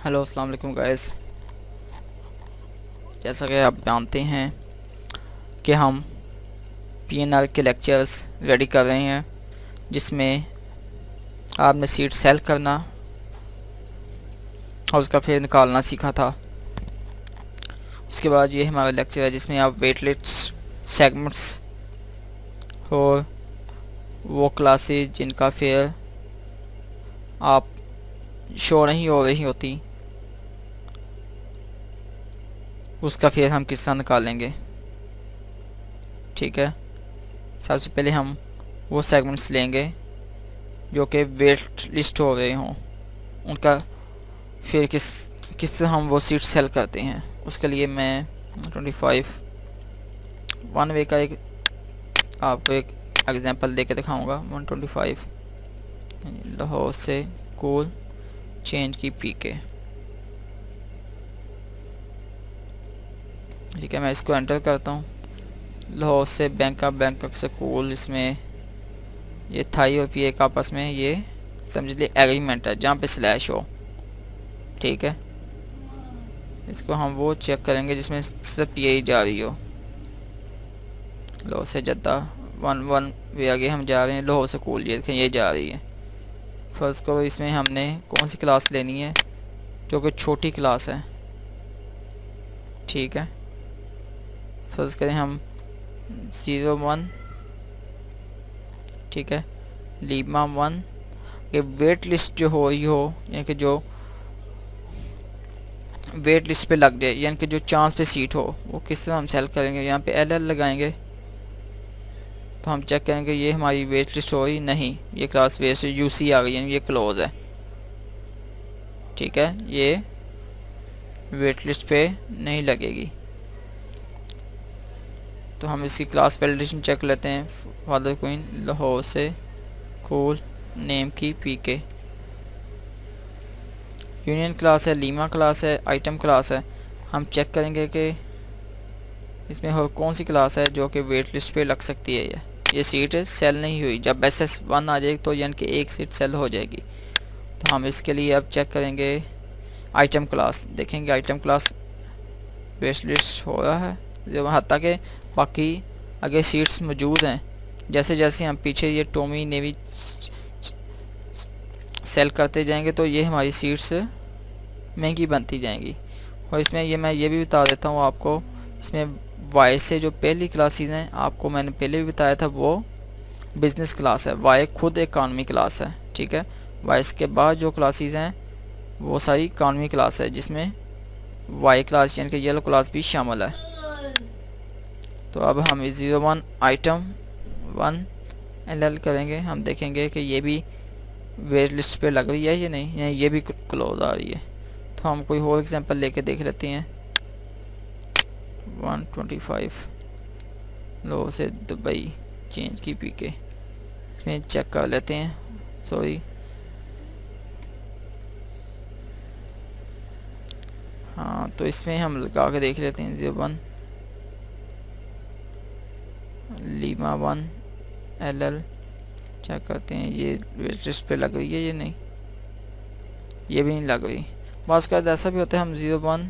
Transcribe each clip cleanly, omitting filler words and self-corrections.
Hello अस्सलाम वालेकुम guys. जैसा कि आप जानते हैं कि हम पीएनआर के लेक्चर्स रेडी कर रहे हैं, जिसमें आपने सीट सेलेक्ट करना और उसका फिर निकालना सीखा था। उसके बाद ये हमारा लेक्चर है जिसमें आप वेट लिस्ट सेगमेंट्स और वो क्लासेस जिनका फिर आप शो नहीं हो रही होती, उसका फिर हम किस तरह निकालेंगे। ठीक है, सबसे पहले हम वो सेगमेंट्स लेंगे जो कि वेट लिस्ट हो रहे हों, उनका फिर किस से हम वो सीट सेल करते हैं। उसके लिए मैं 25 वन वे का एक आपको एक एग्जांपल देके दिखाऊंगा। 125 लाहौर से कोल चेंज की पीके। ठीक है, मैं इसको एंटर करता हूँ। लाहौर से बैंकॉक से कोल, इसमें ये थाई और पी एक आपस में ये समझ लिए एग्रीमेंट है जहाँ पे स्लैश हो। ठीक है, इसको हम वो चेक करेंगे जिसमें सिर्फ पी जा रही हो। लाहौर से जद्दा 1 वे आगे हम जा रहे हैं, लाहौर से कोल ये देखें ये जा रही है। फर्स्ट को इसमें हमने कौन सी क्लास लेनी है, जो कि छोटी क्लास है। ठीक है, फर्स्ट करें हम 01। ठीक है, लीमा 1। ये वेट लिस्ट जो हो रही हो, यानी कि जो वेट लिस्ट पे लग जाए, यानी कि जो चांस पे सीट हो, वो किस तरह हम सेल करेंगे। यहाँ पे एल लगाएंगे तो हम चेक करेंगे ये हमारी वेट लिस्ट हो रही नहीं, ये क्लास वेस्ट यूसी आ गई, यानी ये क्लोज है। ठीक है, ये वेट लिस्ट पे नहीं लगेगी। तो हम इसकी क्लास वैलिडेशन चेक लेते हैं। फादर क्वीन लाहौर से कोल नेम की पीके। यूनियन क्लास है, लीमा क्लास है, आइटम क्लास है। हम चेक करेंगे कि इसमें और कौन सी क्लास है जो कि वेट लिस्ट पे लग सकती है। ये सीट सेल नहीं हुई, जब SS1 आ जाएगी तो यानी कि एक सीट सेल हो जाएगी। तो हम इसके लिए अब चेक करेंगे आइटम क्लास, देखेंगे आइटम क्लास वेट लिस्ट हो रहा है जब हत्ता के बाकी आगे सीट्स मौजूद हैं। जैसे जैसे हम पीछे ये टॉमी नेवी सेल करते जाएंगे तो ये हमारी सीट्स महंगी बनती जाएंगी। और इसमें मैं ये भी बता देता हूँ आपको, इसमें वाई से जो पहली क्लासेस हैं, आपको मैंने पहले भी बताया था, वो बिज़नेस क्लास है। वाई खुद इकॉनमी क्लास है। ठीक है, वाई के बाद जो क्लासेस हैं वो सारी इकॉनमी क्लास है, जिसमें वाई क्लास यानी कि येलो क्लास भी शामिल है। तो अब हम 01 आइटम 1 LL करेंगे, हम देखेंगे कि ये भी वेट लिस्ट पे लग रही है या नहीं, ये भी क्लोज आ रही है। तो हम कोई और एग्जांपल लेके देख लेते हैं। 125 लो से दुबई चेंज की पीके, इसमें चेक कर लेते हैं। सॉरी, हाँ, तो इसमें हम लगा के देख लेते हैं। 01 लीमा 1 LL चेक करते हैं ये वेट लिस्ट पे लग रही है या नहीं, ये भी नहीं लग रही। बस का ऐसा भी होता है, हम 01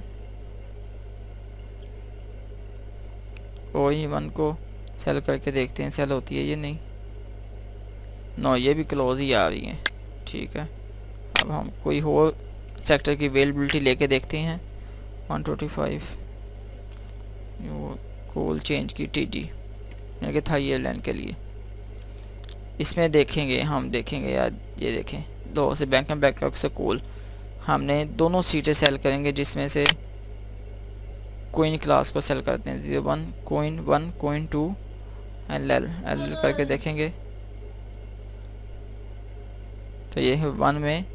OE1 को सेल करके देखते हैं सेल होती है ये नहीं, नो ये भी क्लोज ही आ रही है। ठीक है, अब हम कोई और सेक्टर की अवेलेबिलिटी लेके देखते हैं। 125 वो कोल चेंज की TG यानी कि थाई एयरलाइन के लिए। इसमें देखेंगे, हम देखेंगे यार, ये देखें लाहौर से बैंकॉक से कोल, हमने दोनों सीटें सेल करेंगे, जिसमें से कोइन क्लास को सेल करते हैं। 01 कोइन 1 कोइन 2 LL करके देखेंगे तो ये 1 में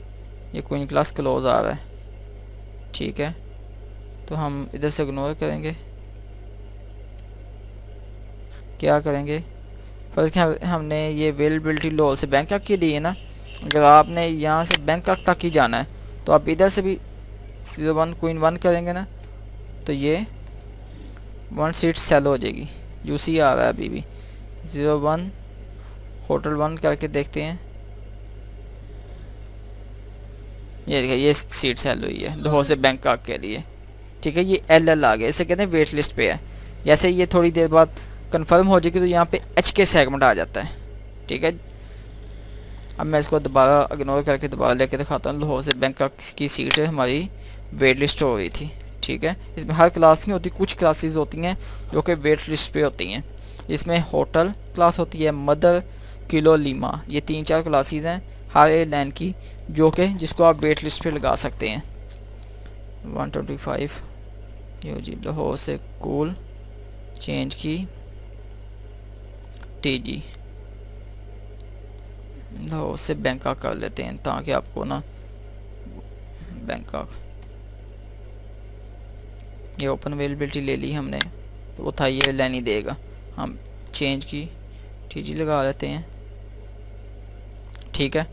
ये कोइन क्लास क्लोज आ रहा है। ठीक है, तो हम इधर से इग्नोर करेंगे। क्या करेंगे, फर्स्ट हमने ये अवेलेबिलिटी लाहौर से बैंकॉक की दी है ना, अगर आपने यहाँ से बैंकॉक तक ही जाना है तो आप इधर से भी 01 कोइन 1 करेंगे ना, तो ये 1 सीट सेल हो जाएगी। यूसी आ रहा है अभी भी। 01 होटल 1 करके देखते हैं। ये देखिए ये सीट सेल हुई है लाहौर से बैंकॉक के लिए, ठीक है। ये LL आ गया, इसे कहते हैं वेट लिस्ट पे है। जैसे ये थोड़ी देर बाद कंफर्म हो जाएगी तो यहाँ पे HK सेगमेंट आ जाता है, ठीक है। अब मैं इसको दोबारा इग्नोर करके दोबारा लेके दिखाता हूँ। लाहौर से बैंकॉक की सीट हमारी वेट लिस्ट हो रही थी, ठीक है। इसमें हर क्लास नहीं होती, कुछ क्लासेस होती हैं जो कि वेट लिस्ट पे होती हैं। इसमें होटल क्लास होती है, मदर, किलो, लीमा, ये 3-4 क्लासेस हैं हर एयरलाइन की, जो कि जिसको आप वेट लिस्ट पे लगा सकते हैं। 125 यो जी लाहौर से कूल चेंज की TG लाहौर से बैंकॉक कर लेते हैं ताकि आपको ना बैंकॉक, ये ओपन अवेलेबिलिटी ले ली हमने तो वो था ये लेनी देगा। हम चेंज की TG लगा लेते हैं, ठीक है।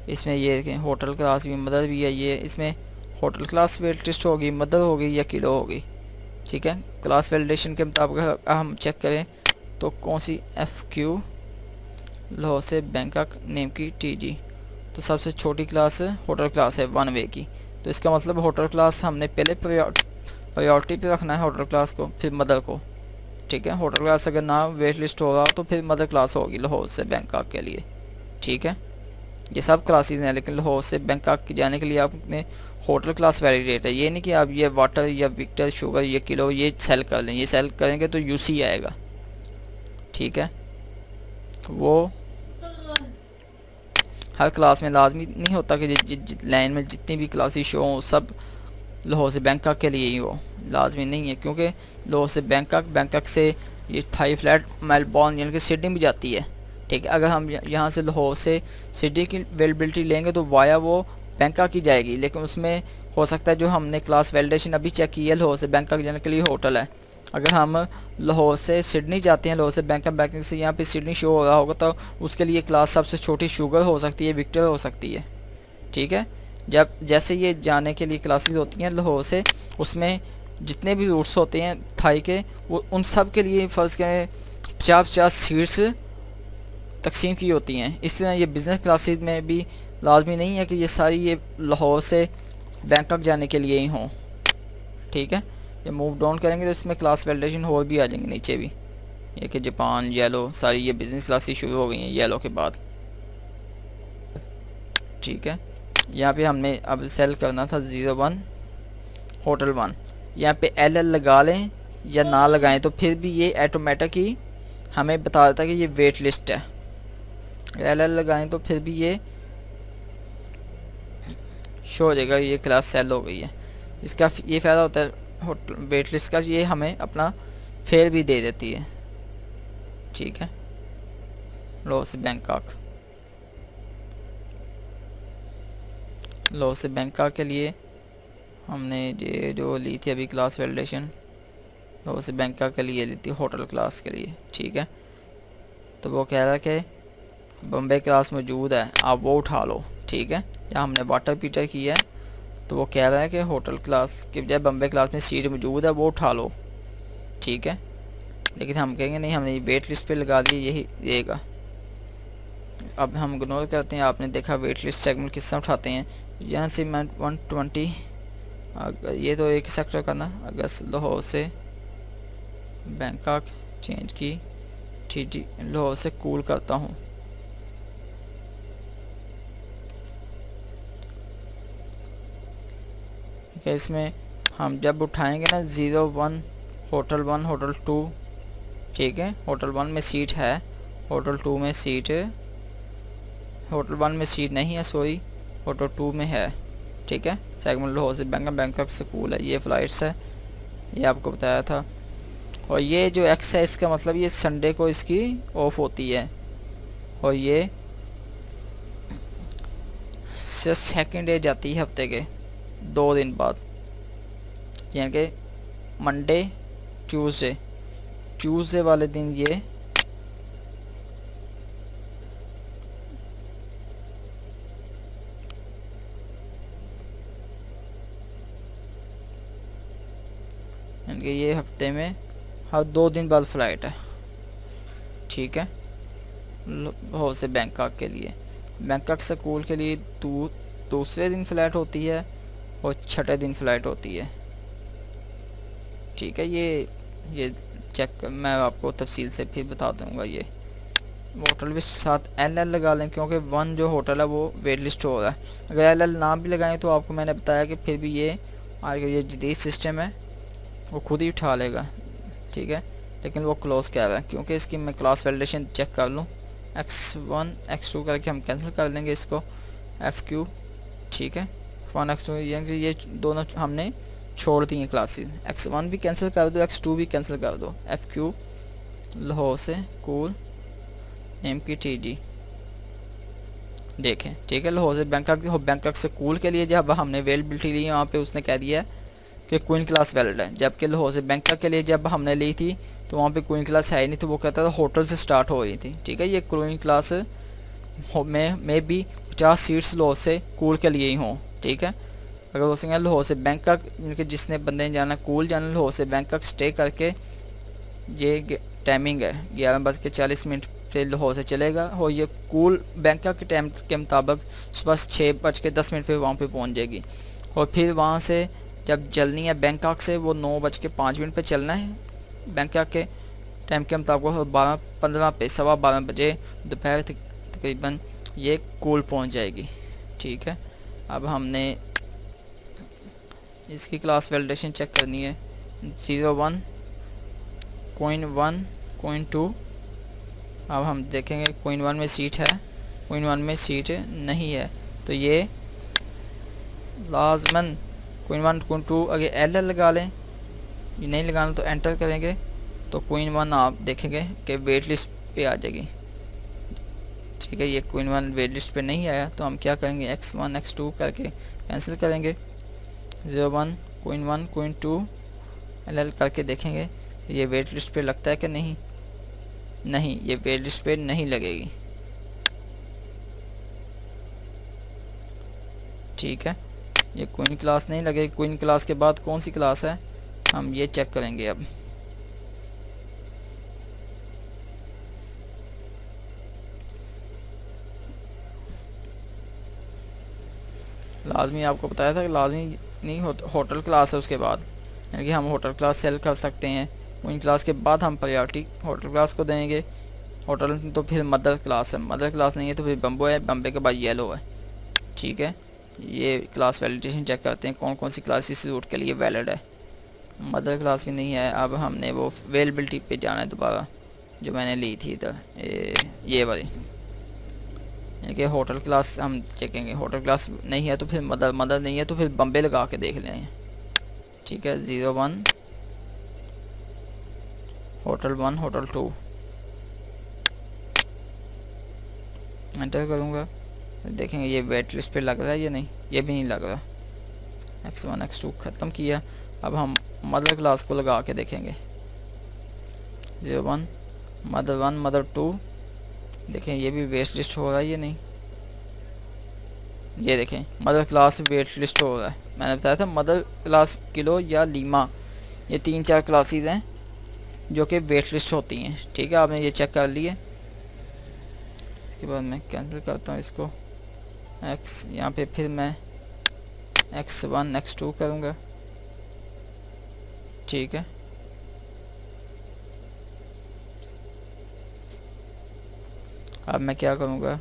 इसमें ये देखें होटल क्लास भी, मदर भी है। ये इसमें होटल क्लास वेट लिस्ट होगी, मदर होगी या किलो होगी, ठीक है। क्लास वैलिडेशन के मुताबिक हम चेक करें तो कौन सी FQ लाहौर से बैंकॉक नेम की TG, तो सबसे छोटी क्लास होटल क्लास है 1 वे की। तो इसका मतलब होटल क्लास हमने पहले प्रायोरिटी पे रखना है होटल क्लास को, फिर मदर को, ठीक है। होटल क्लास अगर ना वेट लिस्ट होगा तो फिर मदर क्लास होगी लाहौर से बैंकॉक के लिए, ठीक है। ये सब क्लासेस हैं, लेकिन लाहौर से बैंकॉक की जाने के लिए आपने होटल क्लास वैलिडेट है। ये नहीं कि आप ये वाटर या विक्टर, शुगर, ये किलो ये सेल कर लें। ये सेल करेंगे तो UC आएगा, ठीक है। वो हर क्लास में लाजमी नहीं होता कि लाइन में जितनी भी क्लासेस शो हों सब लाहौर से बैंकॉक के लिए ही हो, लाजमी नहीं है। क्योंकि लाहौर से बैंकॉक से ये थाई फ्लैट मेलबोर्न यानी कि सिडनी भी जाती है, ठीक है। अगर हम यहाँ से लाहौर से सिडनी की अवेलेबिलिटी लेंगे तो वाया वो बैंकॉक ही जाएगी, लेकिन उसमें हो सकता है जो हमने क्लास वैलिडेशन अभी चेक की है लाहौर से बैंकॉक जाने के लिए होटल है। अगर हम लाहौर से सिडनी जाते हैं, लाहौर से बैंकॉक से यहाँ पे सिडनी शो हो रहा होगा तो उसके लिए क्लास सबसे छोटी शुगर हो सकती है, विक्टर हो सकती है, ठीक है। जब जैसे ये जाने के लिए क्लासेस होती हैं लाहौर से, उसमें जितने भी रूट्स होते हैं थाई के, वो उन सब के लिए फ़र्ज़ करें 50-50 सीट्स तकसीम की होती हैं। इस तरह ये बिज़नेस क्लासेस में भी लाजमी नहीं है कि ये सारी ये लाहौर से बैंकॉक जाने के लिए ही हों, ठीक है। ये मूव डाउन करेंगे तो इसमें क्लास वैलिडेशन और भी आ जाएंगे नीचे भी, ये कि जापान, येलो, सारी ये बिज़नेस क्लासेस शुरू हो गई हैं येलो के बाद, ठीक है। यहाँ पे हमने अब सेल करना था 01 होटल 1। यहाँ पे LL लगा लें या ना लगाएं तो फिर भी ये ऑटोमेटिक ही हमें बता देता है कि ये वेट लिस्ट है। LL लगाएं तो फिर भी ये शो हो जाएगा ये क्लास सेल हो गई है। इसका ये फ़ायदा होता है होटल वेट लिस्ट का, ये हमें अपना फेयर भी दे देती है, ठीक है। लाहौर से बैंकॉक के लिए हमने ये जो ली थी अभी क्लास वैलिडेशन, लाहौर से बैंकॉक के लिए ली थी होटल क्लास के लिए, ठीक है। तो वो कह रहा है कि बम्बे क्लास मौजूद है, आप वो उठा लो, ठीक है। या हमने वाटर पीटर किया है तो वो कह रहा है कि होटल क्लास के बजाय बम्बे क्लास में सीट मौजूद है, वो उठा लो, ठीक है। लेकिन हम कहेंगे नहीं, हमने वेट लिस्ट पे लगा दी, यही रहेगा। अब हम इग्नोर करते हैं। आपने देखा वेट लिस्ट सेगमेंट किस तरह उठाते हैं। यहाँ से मैं 120 ये तो एक सेक्टर का ना, अगस्त लाहौर से बैंकॉक चेंज की TG लाहौर से कूल करता हूँ, ठीक है। इसमें हम जब उठाएंगे ना 01 होटल 1 होटल 2, ठीक है। होटल 1 में सीट है, होटल 2 में सीट, होटल 1 में सीट नहीं है सॉरी, होटल 2 में है, ठीक है। सेगमेंट लाहौर से बैंकॉक से कूल है, ये फ़्लाइट्स है, ये आपको बताया था। और ये जो एक्स है इसका मतलब ये संडे को इसकी ऑफ होती है, और ये सेकंड डे जाती है हफ्ते के 2 दिन बाद, यानी कि मंडे ट्यूसडे वाले दिन ये यानी कि ये हफ्ते में हर 2 दिन बाद फ़्लाइट है, ठीक है। लाहौर से बैंकॉक के लिए, बैंकॉक से कूल के लिए दूसरे दिन फ़्लाइट होती है और छठे दिन फ़्लाइट होती है। ठीक है, ये चेक मैं आपको तफसील से फिर बता दूंगा। ये होटल के साथ LL लगा लें, क्योंकि 1 जो होटल है वो वेट लिस्ट हो रहा है। अगर LL ना भी लगाएं तो आपको मैंने बताया कि फिर भी ये जदीद सिस्टम है वो खुद ही उठा लेगा। ठीक है, लेकिन वो क्लोज़ क्या है, क्योंकि इसकी मैं क्लास वैलिडेशन चेक कर लूँ। X1 X2 करके हम कैंसिल कर लेंगे इसको, FQ। ठीक है, X1 X2 ये दोनों हमने छोड़ दी हैं क्लासेस। X1 भी कैंसिल कर दो, X2 भी कैंसिल कर दो। FQ लाहौर से कूल MKTG देखें। ठीक है, लाहौर से बैंकॉक से कूल के लिए जब हमने अवेलेबिलिटी ली वहाँ पे उसने कह दिया कि क्वीन क्लास वैलिड है, जबकि लाहौर से बैंकॉक के लिए जब हमने ली थी तो वहाँ पे क्वीन क्लास है ही नहीं, तो वो कहता था होटल से स्टार्ट हो रही थी। ठीक है, ये क्वीन क्लास में भी 50 सीट्स लाहौर से कूल के लिए ही हों। ठीक है, अगर वो सिंगल लाहौर से बैंकॉक जिसने बंदे ने जाना कूल जाना लाहौर से बैंकॉक स्टे करके, ये टाइमिंग है 11:40 पे लाहौर से चलेगा और ये कूल बैंकॉक के टाइम के मुताबिक सुबह 6:10 पे वहाँ पे पहुँच जाएगी। और फिर वहाँ से जब चलनी है बैंकॉक से वो 9:05 पे चलना है बैंकॉक के टाइम के मुताबिक, 12:15 पे 12:15 बजे दोपहर तकरीबन ये कूल पहुँच जाएगी। ठीक है, अब हमने इसकी क्लास वैलिडेशन चेक करनी है। 01 कोइन 1 कोइन 2। अब हम देखेंगे कोइन 1 में सीट है, कोइन 1 में सीट नहीं है, तो ये लाजमन कोइन 1 कोइन 2 अगर LL लगा लें, ये नहीं लगाना तो एंटर करेंगे तो कोइन 1 आप देखेंगे कि वेट लिस्ट पे आ जाएगी। ठीक है, ये कोइन 1 वेट लिस्ट पे नहीं आया तो हम क्या करेंगे, X1 X2 करके कैंसिल करेंगे। 01 कोइन 1 कोइन 2 LL करके देखेंगे ये वेट लिस्ट पे लगता है कि नहीं। नहीं, ये वेट लिस्ट पे नहीं लगेगी। ठीक है, ये क्वीन क्लास नहीं लगेगी। क्वीन क्लास के बाद कौन सी क्लास है हम ये चेक करेंगे। अब लाजमी आपको बताया था कि लाजमी नहीं होटल क्लास है उसके बाद, यानी कि हम होटल क्लास सेल कर सकते हैं। क्वीन क्लास के बाद हम प्रायोरिटी होटल क्लास को देंगे। होटल तो फिर मदर क्लास है, मदर क्लास नहीं है तो फिर बम्बो है, बम्बे के बाद येलो है। ठीक है, ये क्लास वैलिडेशन चेक करते हैं कौन कौन सी क्लास इस रूट के लिए वैलिड है। मदर क्लास भी नहीं है। अब हमने वो अवेलेबिलिटी पे जाना है दोबारा जो मैंने ली थी इधर, ये वाली, यानी कि होटल क्लास हम चेकेंगे। होटल क्लास नहीं है तो फिर मदर नहीं है तो फिर बम्बे लगा के देख लें। ठीक है, 01 होटल 1 होटल 2 एंटर करूँगा, देखेंगे ये वेट लिस्ट पे लग रहा है या नहीं। ये भी नहीं लग रहा। X1 X2 ख़त्म किया। अब हम मदर क्लास को लगा के देखेंगे। 01 मदर 1 मदर 2 देखें ये भी वेट लिस्ट हो रहा है या नहीं। ये देखें मदर क्लास वेट लिस्ट हो रहा है। मैंने बताया था मदर क्लास किलो या लीमा, ये 3-4 क्लासेस हैं जो कि वेट लिस्ट होती हैं। ठीक है, आपने ये चेक कर लिए। इसके बाद मैं कैंसिल करता हूँ इसको X, यहाँ पे फिर मैं X1 X2 करूँगा। ठीक है, अब मैं क्या करूँगा,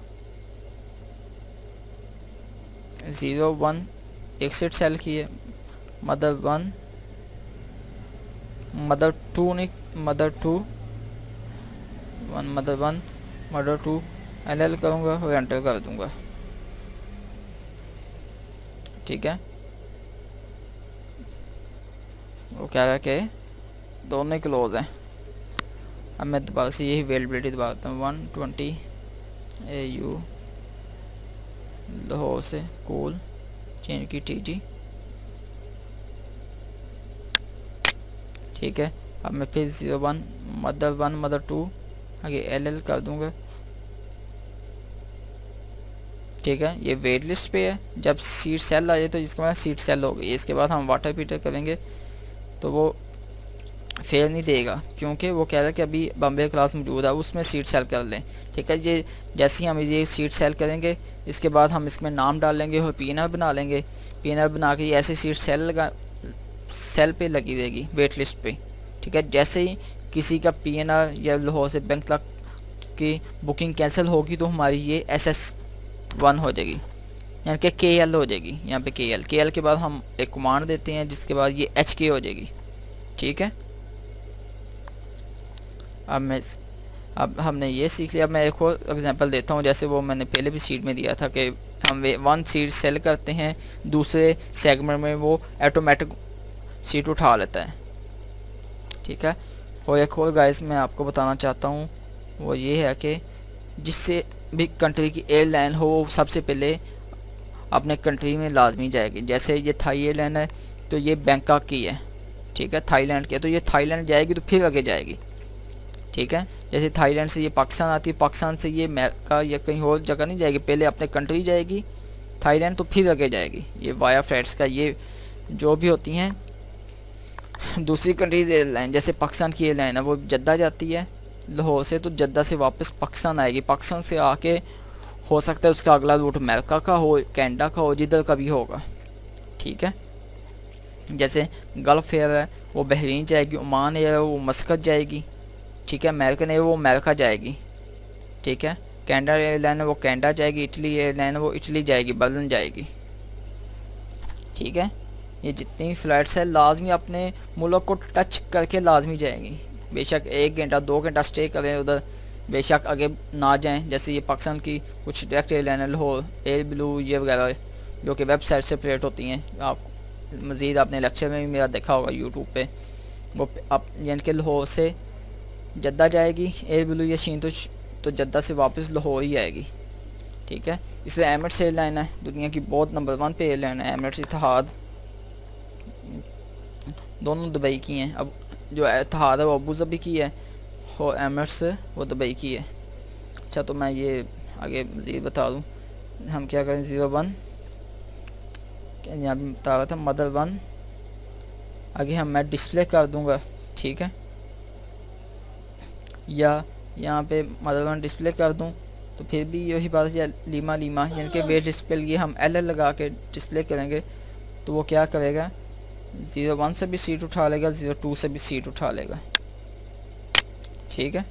01 एक सीट सेल की है, मदर 1 मदर 2 नहीं मदर 2 1 मदर 1 मदर 2 LL करूँगा और एंटर कर दूँगा। ठीक है, वो क्या है कि दोनों ही क्लोज हैं। अब मैं दोबारा से यही अवेलेबिलिटी दोबारा हूँ। 120 AU लाहौर से कूल चेन की TG। ठीक है, अब मैं फिर 01 मदर 1 मदर 2 आगे LL कर दूँगा। ठीक है, ये वेट लिस्ट पे है। जब सीट सेल आ जाए तो इसके बाद सीट सेल हो गई। इसके बाद हम वाटर पीटर करेंगे तो वो फेल नहीं देगा, क्योंकि वो कह रहा है कि अभी बम्बे क्लास मौजूद है उसमें सीट सेल कर लें। ठीक है, ये जैसे ही हम ये सीट सेल करेंगे इसके बाद हम इसमें नाम डाल लेंगे और PNR बना लेंगे। PNR बना के ऐसे सीट सेल पे लगी रहेगी वेट लिस्ट पे, ठीक है। जैसे ही किसी का PNR या लाहौर से बैंक तक की बुकिंग कैंसिल होगी तो हमारी ये SS1 हो जाएगी, यानी कि KL हो जाएगी। यहाँ पे KL के बाद हम एक कमांड देते हैं जिसके बाद ये HK हो जाएगी, ठीक है। अब हमने ये सीख लिया। मैं एक और एग्जांपल देता हूँ, जैसे वो मैंने पहले भी सीट में दिया था कि हम 1 सीट सेल करते हैं, दूसरे सेगमेंट में वो ऑटोमेटिक सीट उठा लेता है, ठीक है। और एक और गाइस मैं आपको बताना चाहता हूँ वो ये है कि जिससे भी कंट्री की एयरलाइन हो वो सबसे पहले अपने कंट्री में लाजमी जाएगी। जैसे ये थाई एयरलाइन है तो ये बैंकॉक की है, ठीक है, थाईलैंड की है, तो ये थाईलैंड जाएगी तो फिर आगे जाएगी, ठीक है। जैसे थाईलैंड से ये पाकिस्तान आती है, पाकिस्तान से ये अमेरिका या कहीं और जगह नहीं जाएगी, पहले अपने कंट्री जाएगी थाईलैंड तो फिर आगे जाएगी। ये वाया फ्लाइट्स का ये जो भी होती हैं दूसरी कंट्रीज एयरलाइन, जैसे पाकिस्तान की एयरलाइन है वो जद्दा जाती है लाहौर से, तो जद्दा से वापस पाकिस्तान आएगी, पाकिस्तान से आके हो सकता है उसका अगला रूट अमेरिका का हो, कनाडा का हो, जिधर का भी होगा, ठीक है। जैसे गल्फ एयर है वो बहरीन जाएगी, ओमान एयर है वो मस्कत जाएगी, ठीक है। अमेरिकन एयर वो अमेरिका जाएगी, ठीक है। कनाडा एयरलाइन है वो कनाडा जाएगी, इटली एयरलाइन है वो इटली जाएगी, बर्लिन जाएगी, ठीक है। ये जितनी भी फ़्लाइट्स है लाजमी अपने मुल्क को टच करके लाजमी जाएंगी, बेशक 1 घंटा 2 घंटा स्टे करें उधर, बेशक आगे ना जाएं। जैसे ये पाकिस्तान की कुछ direct airline Lahore air blue ये वगैरह जो कि वेबसाइट से ऑपरेट होती हैं, आप मज़ीद आपने लेक्चर में भी मेरा देखा होगा यूट्यूब पे, वो आप यानी कि लाहौर से जद्दा जाएगी एयर ब्लू या शीन, तो जद्दा से वापस लाहौर ही आएगी, ठीक है। इससे एमिरेट्स एयरलाइन है दुनिया की बहुत नंबर 1 पे एयरलाइन है, एमिरेट्स इतिहाद दोनों दुबई की हैं। अब जो इतिहाद है वो अबू धाबी की है और एमिरेट्स वो दुबई की है। अच्छा तो मैं ये आगे मज़ीद बता दूँ, हम क्या करें 01 यहाँ भी बता रहा था मदर 1, आगे हम मैं डिस्प्ले कर दूँगा, ठीक है, या यहाँ पे मदर 1 डिस्प्ले कर दूँ तो फिर भी यही बात है लीमा यानी कि वेट लिस्ट के लिए हम LL लगा के डिस्प्ले करेंगे तो वो क्या करेगा 01 से भी सीट उठा लेगा, 02 से भी सीट उठा लेगा, ठीक है,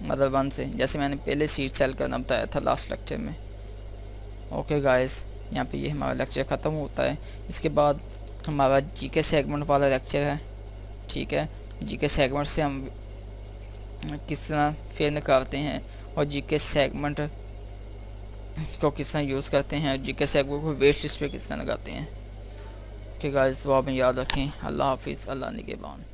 मदर 1 से, जैसे मैंने पहले सीट सेल करना बताया था लास्ट लेक्चर में। ओके गाइस, यहाँ पे ये हमारा लेक्चर ख़त्म होता है। इसके बाद हमारा GK सेगमेंट वाला लेक्चर है, ठीक है। GK सेगमेंट से हम किस तरह फेर निकालते हैं और GK सेगमेंट को किस तरह यूज़ करते हैं, GK सेगमेंट को वेट लिस्ट पे किस तरह लगाते हैं, ठीक है। इस बात में याद रखें। अल्लाह हाफिज़, अल्लाह निगहबान।